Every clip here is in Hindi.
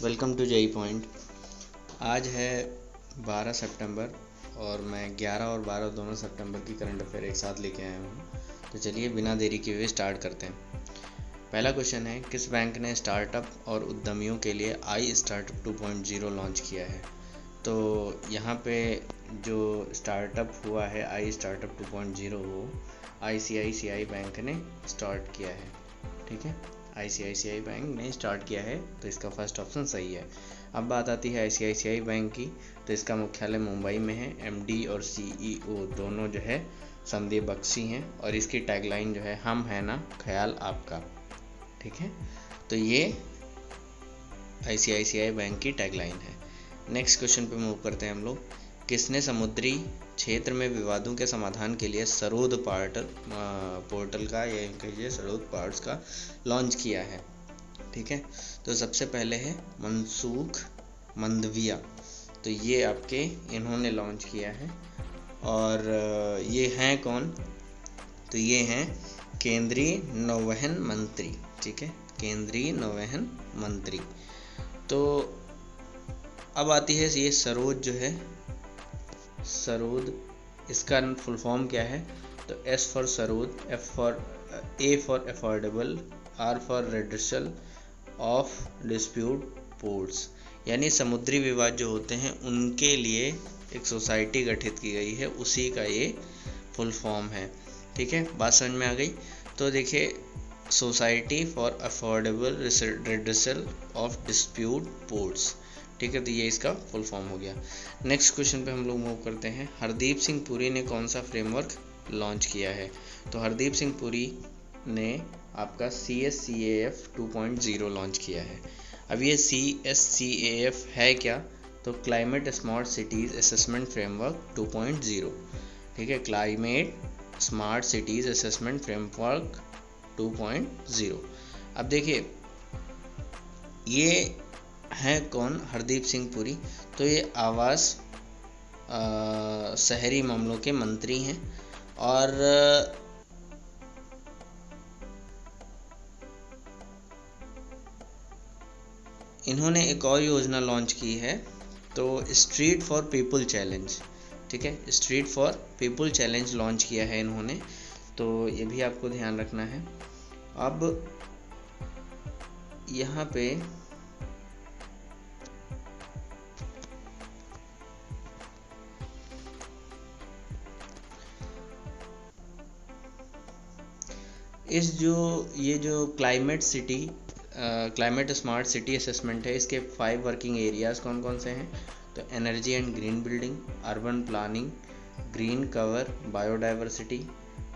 Welcome to JEE point. आज है 12 सितंबर और मैं 11 और 12 दोनों सितंबर की करंट अफेयर एक साथ लेके आया हूँ। तो चलिए बिना देरी किए हुए स्टार्ट करते हैं। पहला क्वेश्चन है, किस बैंक ने स्टार्टअप और उद्यमियों के लिए आई स्टार्टअप 2.0 लॉन्च किया है। तो यहाँ पे जो स्टार्टअप हुआ है आई स्टार्टअप 2.0 वो ICICI बैंक ने स्टार्ट किया है। ठीक है, ICICI बैंक ने स्टार्ट किया है, तो इसका फर्स्ट ऑप्शन सही है। अब बात आती है ICICI बैंक की, तो इसका मुख्यालय मुंबई में है। MD और CEO दोनों जो है संदीप बख्शी हैं और इसकी टैगलाइन जो है हम है ना ख्याल आपका। ठीक है, तो ये ICICI बैंक की टैगलाइन है। नेक्स्ट क्वेश्चन पे मूव करते हैं हम लोग। किसने समुद्री क्षेत्र में विवादों के समाधान के लिए सरोद पोर्टल का या कहिए सरोद पार्ट्स का लॉन्च किया है। ठीक है, तो सबसे पहले है मनसुख मंदविया, तो ये आपके इन्होंने लॉन्च किया है। और ये हैं कौन, तो ये हैं केंद्रीय नौवहन मंत्री। ठीक है, केंद्रीय नौवहन मंत्री। तो अब आती है ये सरोद जो है, सरोद इसका फुल फॉर्म क्या है, तो S for sarod, A for affordable, R for redressal of dispute ports, यानी समुद्री विवाद जो होते हैं उनके लिए एक सोसाइटी गठित की गई है, उसी का ये फुल फॉर्म है। ठीक है, बात समझ में आ गई। तो देखिए, society for affordable redressal of dispute ports. ठीक है, तो ये इसका फुल फॉर्म हो गया। नेक्स्ट क्वेश्चन पे हम लोग मूव करते हैं। हरदीप सिंह पुरी ने कौन सा फ्रेमवर्क लॉन्च किया है। तो हरदीप सिंह पुरी ने आपका CSCAF 2.0 लॉन्च किया है। अब ये CSCAF है क्या, तो climate smart cities assessment framework 2.0। ठीक है, climate smart cities assessment framework 2.0। अब देखिए, ये हैं कौन, हरदीप सिंह पुरी, तो ये आवास शहरी मामलों के मंत्री हैं। और इन्होंने एक और योजना लॉन्च की है, तो स्ट्रीट फॉर पीपल चैलेंज। ठीक है, street for people challenge launch किया है इन्होंने, तो ये भी आपको ध्यान रखना है। अब यहाँ पे ये जो क्लाइमेट स्मार्ट सिटी असेसमेंट है, इसके 5 वर्किंग एरियाज़ कौन कौन से हैं, तो energy and green building, urban planning, green cover, biodiversity,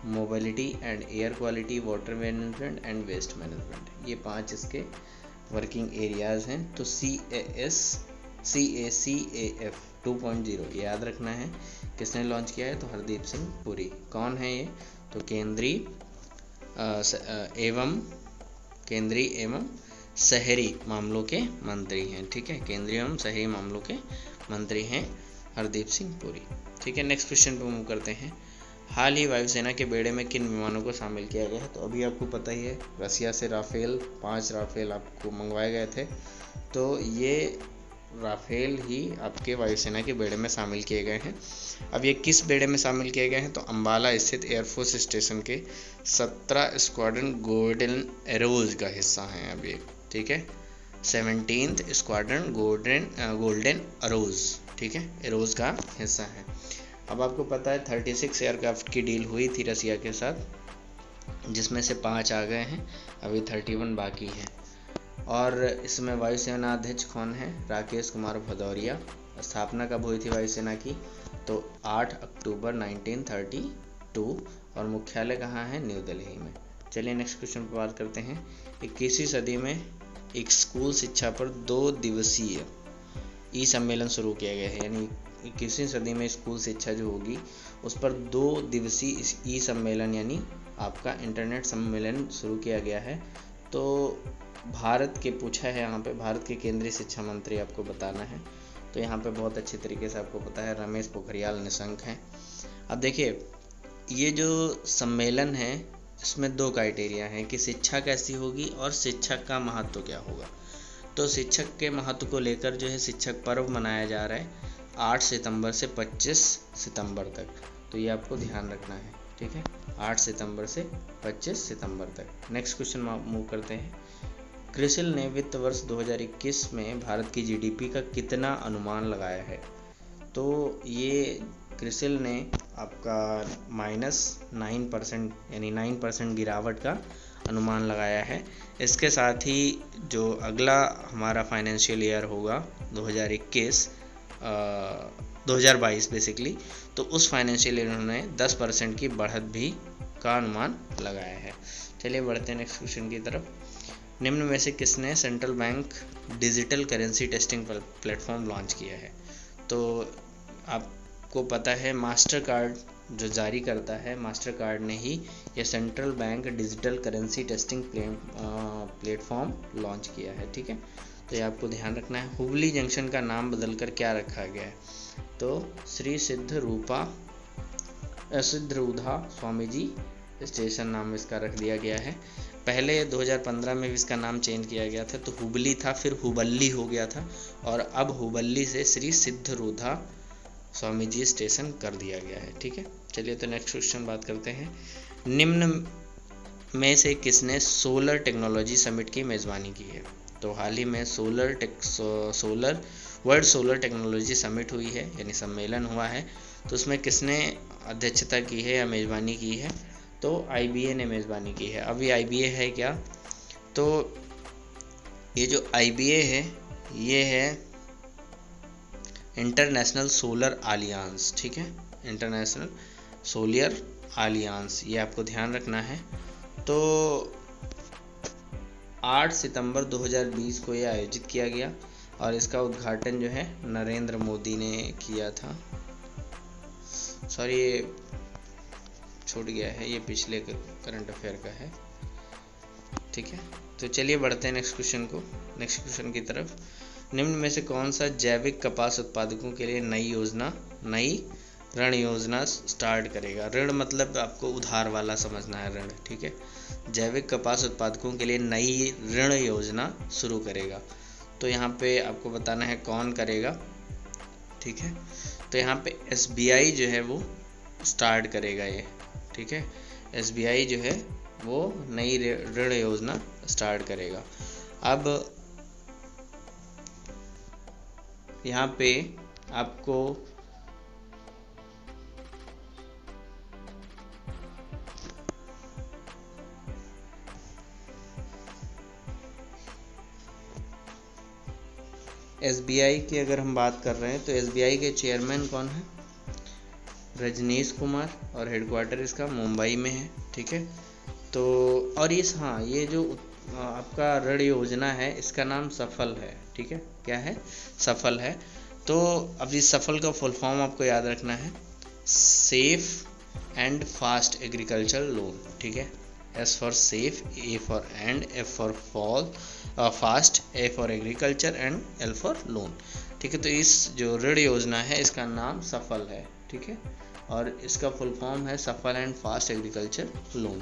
mobility and air quality, water management and waste management. ये 5 इसके वर्किंग एरियाज़ हैं। तो CACAF 2.0 याद रखना है। किसने लॉन्च किया है, तो हरदीप सिंह पुरी। कौन है ये, तो केंद्रीय एवं शहरी मामलों के मंत्री हैं। ठीक है, केंद्रीय एवं शहरी मामलों के मंत्री हैं हरदीप सिंह पुरी। ठीक है, नेक्स्ट क्वेश्चन पे मूव करते हैं। हाल ही वायुसेना के बेड़े में किन विमानों को शामिल किया गया है। तो अभी आपको पता ही है, रसिया से 5 राफेल आपको मंगवाए गए थे, तो ये राफेल ही आपके वायुसेना के बेड़े में शामिल किए गए हैं। अब ये किस बेड़े में शामिल किए गए हैं, तो अंबाला स्थित एयरफोर्स स्टेशन के 17 स्क्वाड्रन गोल्डन एरोज का हिस्सा हैं अब ये। ठीक है, 17th स्क्वाड्रन गोल्डन एरोज। ठीक है, एरोज का हिस्सा है। अब आपको पता है 36 एयरक्राफ्ट की डील हुई थी रसिया के साथ, जिसमें से 5 आ गए हैं, अभी 31 बाकी हैं। और इसमें वायुसेना अध्यक्ष कौन है, राकेश कुमार भदौरिया। स्थापना कब हुई थी वायुसेना की, तो 8 अक्टूबर 1932 और मुख्यालय कहाँ है, न्यू दिल्ली में। चलिए नेक्स्ट क्वेश्चन पर बात करते हैं। 21वीं सदी में एक स्कूल शिक्षा पर 2 दिवसीय ई सम्मेलन शुरू किया गया है, यानी 21वीं सदी में स्कूल शिक्षा जो होगी उस पर 2 दिवसीय ई सम्मेलन यानी आपका इंटरनेट सम्मेलन शुरू किया गया है। तो भारत के पूछा है यहाँ पे, भारत के केंद्रीय शिक्षा मंत्री आपको बताना है, तो यहाँ पे बहुत अच्छे तरीके से आपको पता है, रमेश पोखरियाल निशंक हैं। अब देखिए, ये जो सम्मेलन है इसमें 2 क्राइटेरिया हैं कि शिक्षा कैसी होगी और शिक्षा का महत्व क्या होगा। तो शिक्षक के महत्व को लेकर जो है शिक्षक पर्व मनाया जा रहा है 8 सितंबर से 25 सितंबर तक। तो ये आपको ध्यान रखना है, ठीक है, 8 सितंबर से 25 सितंबर तक। नेक्स्ट क्वेश्चन मूव करते हैं। क्रिसिल ने वित्त वर्ष 2021 में भारत की जीडीपी का कितना अनुमान लगाया है? तो ये क्रिसिल ने आपका -9% यानी 9% गिरावट का अनुमान लगाया है। इसके साथ ही जो अगला हमारा फाइनेंशियल ईयर होगा 2022 बेसिकली, तो उस फाइनेंशियल ईयर उन्होंने 10% की बढ़त भी का अनुमान लगाया है। चलिए बढ़ते हैं नेक्स्ट क्वेश्चन की तरफ। निम्न में से किसने central bank digital currency testing platform launch किया है? तो आपको पता है मास्टर कार्ड जो जारी करता है, मास्टर कार्ड ने ही ये central bank digital currency testing platform launch किया है, ठीक है। तो ये आपको ध्यान रखना है। हुबली जंक्शन का नाम बदलकर क्या रखा गया है? तो श्री सिद्धरूधा स्वामी जी स्टेशन नाम इसका रख दिया गया है। पहले 2015 में भी इसका नाम चेंज किया गया था, तो हुबली था, फिर हुबल्ली हो गया था, और अब हुबल्ली से श्री सिद्धरूधा स्वामी जी स्टेशन कर दिया गया है, ठीक है। चलिए तो नेक्स्ट क्वेश्चन बात करते हैं। निम्न में से किसने सोलर टेक्नोलॉजी समिट की मेज़बानी की है? तो हाल ही में वर्ल्ड सोलर टेक्नोलॉजी समिट हुई है, यानी सम्मेलन हुआ है, तो उसमें किसने अध्यक्षता की है या मेज़बानी की है? तो IBA ने मेज़बानी की है। अब ये IBA है क्या? तो ये जो IBA है ये है इंटरनेशनल सोलर अलियांस, ठीक है, इंटरनेशनल सोलर अलियांस, ये आपको ध्यान रखना है। तो 8 सितंबर 2020 को ये आयोजित किया गया और इसका उद्घाटन जो है नरेंद्र मोदी ने किया था। सॉरी ये छूट गया है, ये पिछले करंट अफेयर का है, ठीक है। तो चलिए बढ़ते हैं नेक्स्ट क्वेश्चन की तरफ। निम्न में से कौन सा जैविक कपास उत्पादकों के लिए नई ऋण योजना स्टार्ट करेगा? ऋण मतलब आपको उधार वाला समझना है, ऋण, ठीक है। जैविक कपास उत्पादकों के लिए नई ऋण योजना शुरू करेगा। तो यहाँ पे आपको बताना है कौन करेगा, ठीक है। तो यहाँ पे SBI जो है वो स्टार्ट करेगा ये, ठीक है। SBI जो है वो नई ऋण योजना स्टार्ट करेगा। अब यहाँ पे आपको SBI की अगर हम बात कर रहे हैं तो SBI के चेयरमैन कौन है? रजनीश कुमार, और हेडक्वार्टर इसका मुंबई में है, ठीक है। तो और ये जो आपका ऋण योजना है इसका नाम सफल है, ठीक है। क्या है? सफल है। तो अब इस सफल का फुल फॉर्म आपको याद रखना है, safe and fast agriculture loan, ठीक है। S for safe, A for and, F for fast, A for agriculture and L for loan, ठीक है। तो इस जो ऋण योजना है इसका नाम सफल है, ठीक है, और इसका फुल फॉर्म है सफल एंड फास्ट एग्रीकल्चर लोन।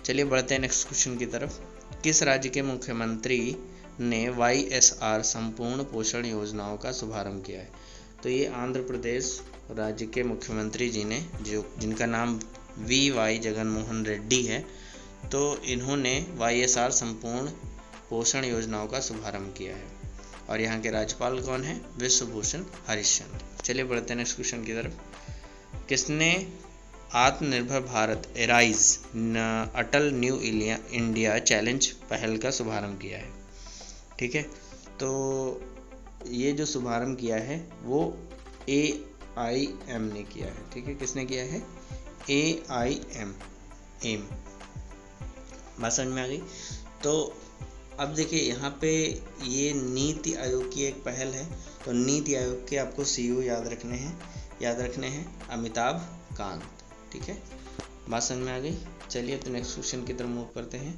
चलिए बढ़ते हैं नेक्स्ट क्वेश्चन की तरफ। किस राज्य के मुख्यमंत्री ने YSR संपूर्ण पोषण योजनाओं का शुभारंभ किया है? तो ये आंध्र प्रदेश राज्य के मुख्यमंत्री जी ने, जिनका नाम VY जगनमोहन रेड्डी है, तो इन्होंने YSR संपूर्ण पोषण योजनाओं का शुभारंभ किया है। और यहाँ के राज्यपाल कौन है? विश्वभूषण हरिश्चंद्र। चलिए बढ़ते हैं नेक्स्ट क्वेश्चन की तरफ। किसने आत्मनिर्भर भारत एराइज अटल न्यू इंडिया चैलेंज पहल का शुभारंभ किया है? ठीक है, तो ये जो शुभारंभ किया है वो AIM ने किया है, ठीक है। किसने किया है? AIM। बात समझ में आ गई? तो अब देखिए यहाँ पे ये नीति आयोग की एक पहल है, तो नीति आयोग के आपको CEO याद रखने हैं अमिताभ कांत, ठीक है। बात समझ में आ गई? चलिए तो नेक्स्ट क्वेश्चन की तरफ मूव करते हैं।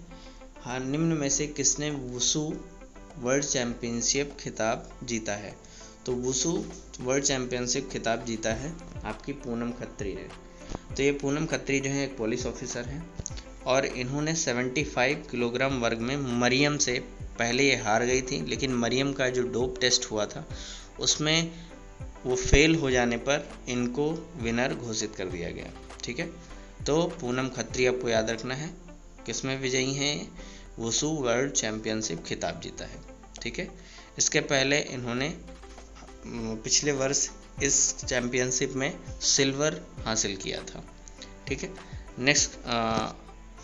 हाँ, निम्न में से किसने वुशु वर्ल्ड चैंपियनशिप खिताब जीता है? तो वुशु वर्ल्ड चैंपियनशिप खिताब जीता है आपकी पूनम खत्री ने। तो ये पूनम खत्री जो है एक पुलिस ऑफिसर हैं और इन्होंने 75 किलोग्राम वर्ग में मरियम से पहले ये हार गई थी, लेकिन मरियम का जो डोप टेस्ट हुआ था उसमें वो फेल हो जाने पर इनको विनर घोषित कर दिया गया। ठीक है, तो पूनम खत्री आपको याद रखना है किसमें विजयी हैं, वुशु वर्ल्ड चैंपियनशिप खिताब जीता है। ठीक है, इसके पहले इन्होंने पिछले वर्ष इस चैंपियनशिप में सिल्वर हासिल किया था। ठीक है, नेक्स्ट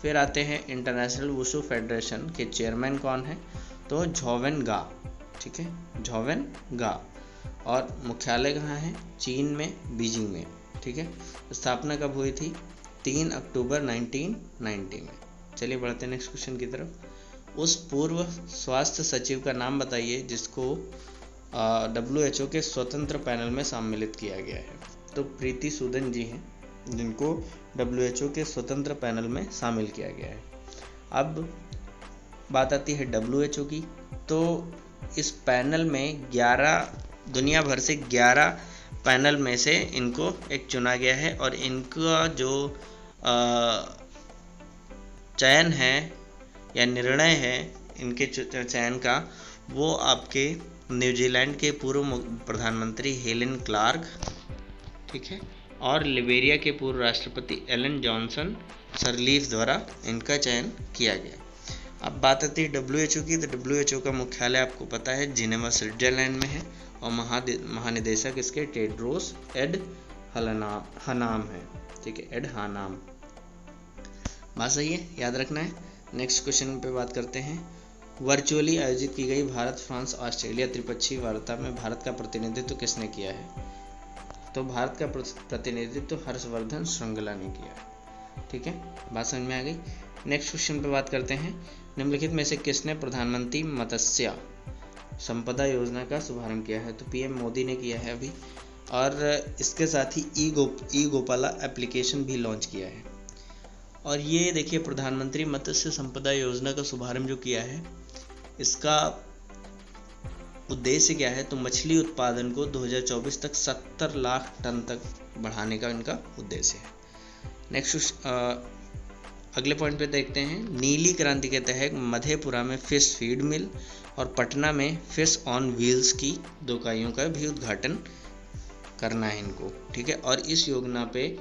फिर आते हैं इंटरनेशनल वुशु फेडरेशन के चेयरमैन कौन है, तो झोवेन गा। ठीक है, झोवेन गा। और मुख्यालय कहाँ है, चीन में, बीजिंग में। ठीक है, स्थापना कब हुई थी, 3 अक्टूबर 1990 में। चलिए बढ़ते हैं नेक्स्ट क्वेश्चन की तरफ। उस पूर्व स्वास्थ्य सचिव का नाम बताइए जिसको WHO के स्वतंत्र पैनल में सम्मिलित किया गया है। तो प्रीति सूदन जी हैं जिनको WHO के स्वतंत्र पैनल में शामिल किया गया है। अब बात आती है WHO की, तो इस पैनल में 11 दुनिया भर से 11 पैनल में से इनको एक चुना गया है और इनका जो चयन है या निर्णय है इनके चयन का, वो आपके न्यूजीलैंड के पूर्व प्रधानमंत्री हेलेन क्लार्क, ठीक है, और लिबेरिया के पूर्व राष्ट्रपति एलन जॉनसन सरलीफ द्वारा इनका चयन किया गया। अब बात आती है WHO की, तो WHO का मुख्यालय आपको पता है जिनेवा स्विट्जरलैंड में है और महानिदेशक इसके टेड्रोस एडहानम है। ठीक है, एडहानम। बात सही है, याद रखना है। नेक्स्ट क्वेश्चन पे बात करते हैं। वर्चुअली आयोजित की गई भारत फ्रांस ऑस्ट्रेलिया त्रिपक्षीय वार्ता में भारत का प्रतिनिधित्व किसने किया है, तो भारत का प्रतिनिधित्व हर्षवर्धन श्रृंगला ने किया। ठीक है, बात समझ में आ गई। नेक्स्ट क्वेश्चन पे बात करते हैं। निम्नलिखित में से किसने प्रधानमंत्री मत्स्य संपदा योजना का शुभारंभ किया है, तो PM मोदी ने किया है अभी, और इसके साथ ही ई गोपाला एप्लीकेशन भी लॉन्च किया है। और ये देखिए प्रधानमंत्री मत्स्य संपदा योजना का शुभारंभ जो किया है, इसका उद्देश्य क्या है, तो मछली उत्पादन को 2024 तक 70 लाख टन तक बढ़ाने का इनका उद्देश्य है। नेक्स्ट अगले पॉइंट पे देखते हैं। नीली क्रांति के तहत मधेपुरा में फिश फीड मिल और पटना में फिश ऑन व्हील्स की 2 इकाइयों का भी उद्घाटन करना है इनको। ठीक है, और इस योजना पे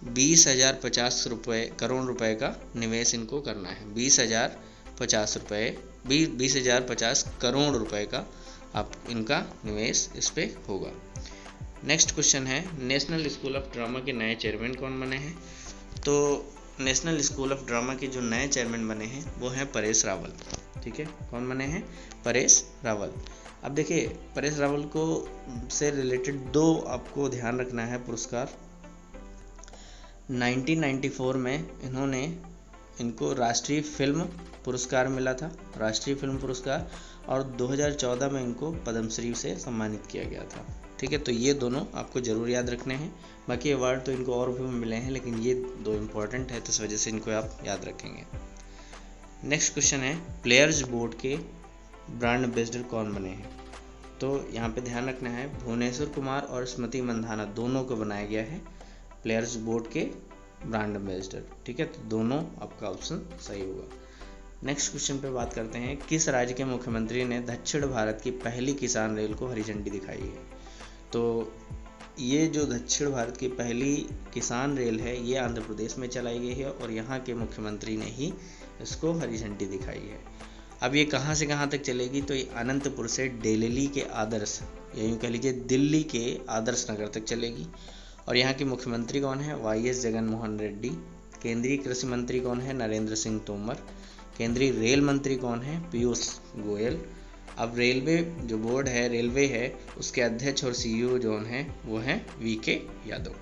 20,050 करोड़ रुपए का निवेश इनको करना है। 20,050 करोड़ रुपए का आप इनका निवेश इस पे होगा। नेक्स्ट क्वेश्चन है, नेशनल स्कूल ऑफ ड्रामा के नए चेयरमैन कौन बने हैं, तो नेशनल स्कूल ऑफ ड्रामा के जो नए चेयरमैन बने हैं वो हैं परेश रावल। ठीक है, कौन बने हैं, परेश रावल। अब देखिए परेश रावल को से रिलेटेड 2 आपको ध्यान रखना है पुरस्कार। 1994 में इनको राष्ट्रीय फिल्म पुरस्कार मिला था, राष्ट्रीय फिल्म पुरस्कार, और 2014 में इनको पद्मश्री से सम्मानित किया गया था। ठीक है, तो ये दोनों आपको जरूर याद रखने हैं। बाकी अवार्ड तो इनको और भी मिले हैं, लेकिन ये 2 इम्पोर्टेंट है, तो इस वजह से इनको आप याद रखेंगे। नेक्स्ट क्वेश्चन है, प्लेयर्स बोर्ड के ब्रांड एम्बेसडर कौन बने हैं, तो यहाँ पे ध्यान रखना है भुवनेश्वर कुमार और स्मृति मंधाना दोनों को बनाया गया है प्लेयर्स बोर्ड के ब्रांड एम्बेसडर। ठीक है, तो दोनों आपका ऑप्शन सही होगा। नेक्स्ट क्वेश्चन पे बात करते हैं। किस राज्य के मुख्यमंत्री ने दक्षिण भारत की पहली किसान रेल को हरी झंडी दिखाई है, तो ये जो दक्षिण भारत की पहली किसान रेल है ये आंध्र प्रदेश में चलाई गई है और यहाँ के मुख्यमंत्री ने ही इसको हरी झंडी दिखाई है। अब ये कहाँ से कहाँ तक चलेगी, तो ये अनंतपुर से दिल्ली के आदर्श, या यूँ कह लीजिए दिल्ली के आदर्श नगर तक चलेगी। और यहाँ के मुख्यमंत्री कौन है, YS जगनमोहन रेड्डी। केंद्रीय कृषि मंत्री कौन है, नरेंद्र सिंह तोमर। केंद्रीय रेल मंत्री कौन है, पीयूष गोयल। अब रेलवे जो बोर्ड है, रेलवे है, उसके अध्यक्ष और CEO जो हैं वो हैं VK यादव।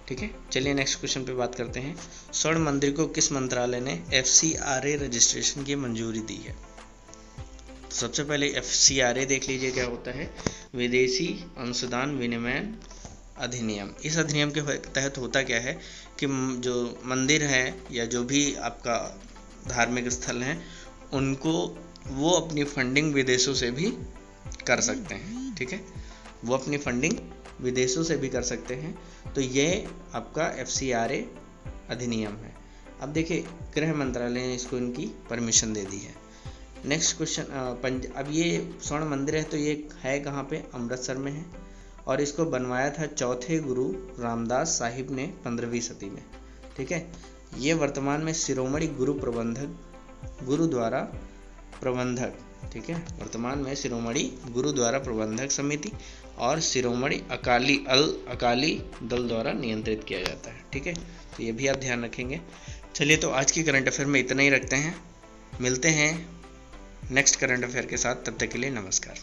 ठीक है, चलिए नेक्स्ट क्वेश्चन पे बात करते हैं। स्वर्ण मंदिर को किस मंत्रालय ने FCRA रजिस्ट्रेशन की मंजूरी दी है, तो सबसे पहले FCRA देख लीजिए क्या होता है, विदेशी अंशदान विनिमय अधिनियम। इस अधिनियम के तहत होता क्या है कि जो मंदिर है या जो भी आपका धार्मिक स्थल हैं उनको वो अपनी फंडिंग विदेशों से भी कर सकते हैं। ठीक है, वो अपनी फंडिंग विदेशों से भी कर सकते हैं, तो ये आपका FCRA अधिनियम है। अब देखिए गृह मंत्रालय ने इसको इनकी परमिशन दे दी है। नेक्स्ट क्वेश्चन, अब ये स्वर्ण मंदिर है तो ये है कहाँ पे? अमृतसर में है, और इसको बनवाया था चौथे गुरु रामदास साहिब ने 15वीं सदी में। ठीक है, ये वर्तमान में शिरोमणि गुरुद्वारा प्रबंधक, ठीक है, वर्तमान में शिरोमणि गुरुद्वारा प्रबंधक समिति और शिरोमणि अकाली दल द्वारा नियंत्रित किया जाता है। ठीक है, तो ये भी आप ध्यान रखेंगे। चलिए, तो आज की करंट अफेयर में इतना ही रखते हैं, मिलते हैं नेक्स्ट करंट अफेयर के साथ, तब तक के लिए नमस्कार।